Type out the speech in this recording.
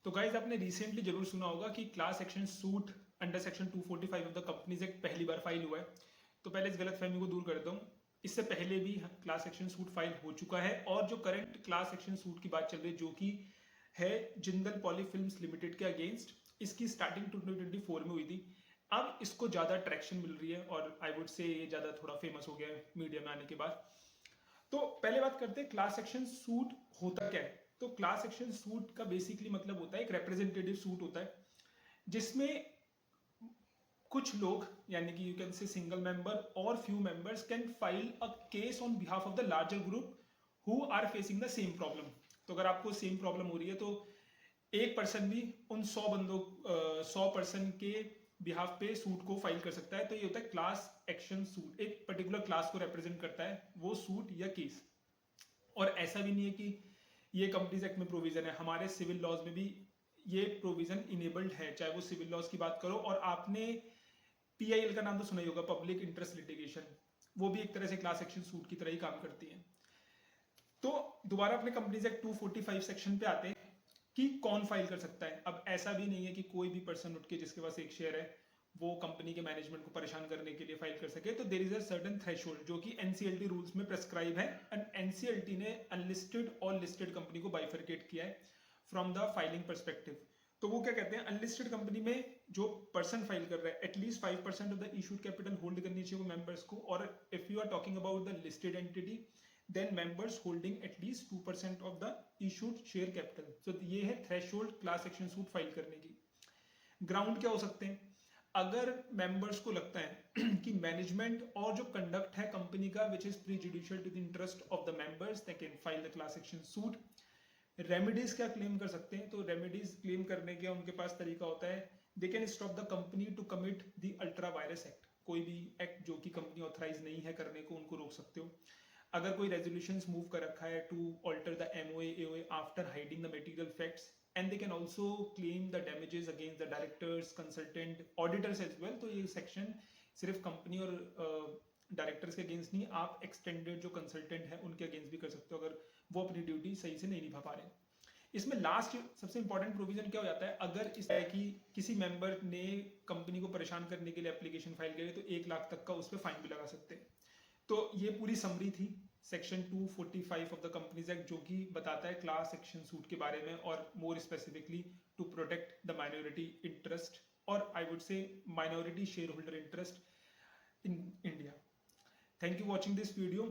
तो गाइज आपने रिसेंटली जरूर सुना होगा कि class action suit under section 245 of the companies act पहली बार फाइल हुआ है। तो पहले इस गलत फहमी को दूर करता हूँ। इससे पहले भी क्लास एक्शन सूट फाइल हो चुका है और जो करंट क्लास एक्शन सूट की बात चल रही है जो कि है जिंदल पॉली फिल्म्स लिमिटेड के अगेंस्ट, इसकी स्टार्टिंग 2024 में हुई थी। अब इसको ज़्यादा ट्रैक्शन मिल रही है और आई वुड से ये ज़्यादा थोड़ा फेमस हो गया है मीडिया में आने के बाद। तो पहले बात करते हैं क्लास एक्शन सूट होता क्या है। तो क्लास एक्शन सूट का बेसिकली मतलब होता है एक रिप्रेजेंटेटिव सूट होता है जिसमें कुछ लोग यानी कि you can say single member और few members can file a case on behalf of the larger group who are facing the same problem. तो अगर आपको सेम प्रॉब्लम हो रही है तो एक पर्सन भी उन 100 पर्सन के बिहाफ पे सूट को फाइल कर सकता है। तो ये होता है क्लास एक्शन सूट, एक पर्टिकुलर क्लास को रिप्रेजेंट करता है वो सूट या केस। और ऐसा भी नहीं है कि ये कंपनीज एक्ट में प्रोविजन है, हमारे सिविल लॉज में भी ये प्रोविजन इनेबल्ड है, चाहे वो सिविल लॉज की बात करो। और आपने पीआईएल का नाम तो सुना ही होगा, पब्लिक इंटरेस्ट लिटिगेशन, वो भी एक तरह से क्लास एक्शन सूट की तरह ही काम करती है। तो दोबारा अपने कंपनीज एक्ट 245 सेक्शन पे आते हैं कि कौन फाइल कर सकता है। अब ऐसा भी नहीं है कि कोई भी पर्सन उठ के जिसके पास एक शेयर है वो कंपनी के मैनेजमेंट को परेशान करने के लिए फाइल कर सके। तो there is a certain threshold जो कि एनसीएलटी रूल्स में प्रेस्क्राइब है एंड एनसीएलटी ने अनलिस्टेड और लिस्टेड कंपनी को बाइफरकेट किया है फ्रॉम द फाइलिंग परस्पेक्टिव। तो वो क्या कहते हैं, अनलिस्टेड कंपनी में जो पर्सन फाइल कर रहा है at least 5% of the issued capital hold करनी चाहिए वो मेंबर्स को। और if you are talking about the listed entity then members holding at least 2% of the issued share capital. तो ये है threshold class action suit file करने की। ग्राउंड क्या हो सकते हैं, अगर मेंबर्स को लगता है कि मैनेजमेंट और जो कंडक्ट है कंपनी का which is prejudicial to the interest of the members, they can file the class action suit. Remedies क्या क्लेम कर सकते हैं, तो रेमेडीज क्लेम करने के उनके पास तरीका होता है, they can stop the company to commit the ultra vires act. कोई भी एक्ट जो कि कंपनी ऑथराइज नहीं है करने को उनको रोक सकते हो। अगर कोई रेजोल्यूशंस मूव कर रखा है to alter the MOA AOA after hiding the material facts, and they can also claim the damages against the directors, consultant, auditors as well. तो ये सेक्शन सिर्फ कंपनी और डायरेक्टर्स के अगेंस्ट नहीं, आप एक्सटेंडेड जो कंसल्टेंट है उनके अगेंस्ट भी कर सकते हो अगर वो अपनी ड्यूटी सही से नहीं निभा पा रहे। इसमें लास्ट सबसे इंपॉर्टेंट प्रोविजन क्या हो जाता है, अगर इस तरह की किसी मेंबर ने कंपनी को परेशान करने के लिए एप्लीकेशन फाइल करी तो 1 लाख तक का उस पर फाइन भी लगा सकते हैं। तो ये पूरी समरी थी section 245 of the companies act जो कि बताता है क्लास एक्शन सूट के बारे में और more specifically to protect the minority interest और I would say minority share holder interest in India. Thank you watching this video.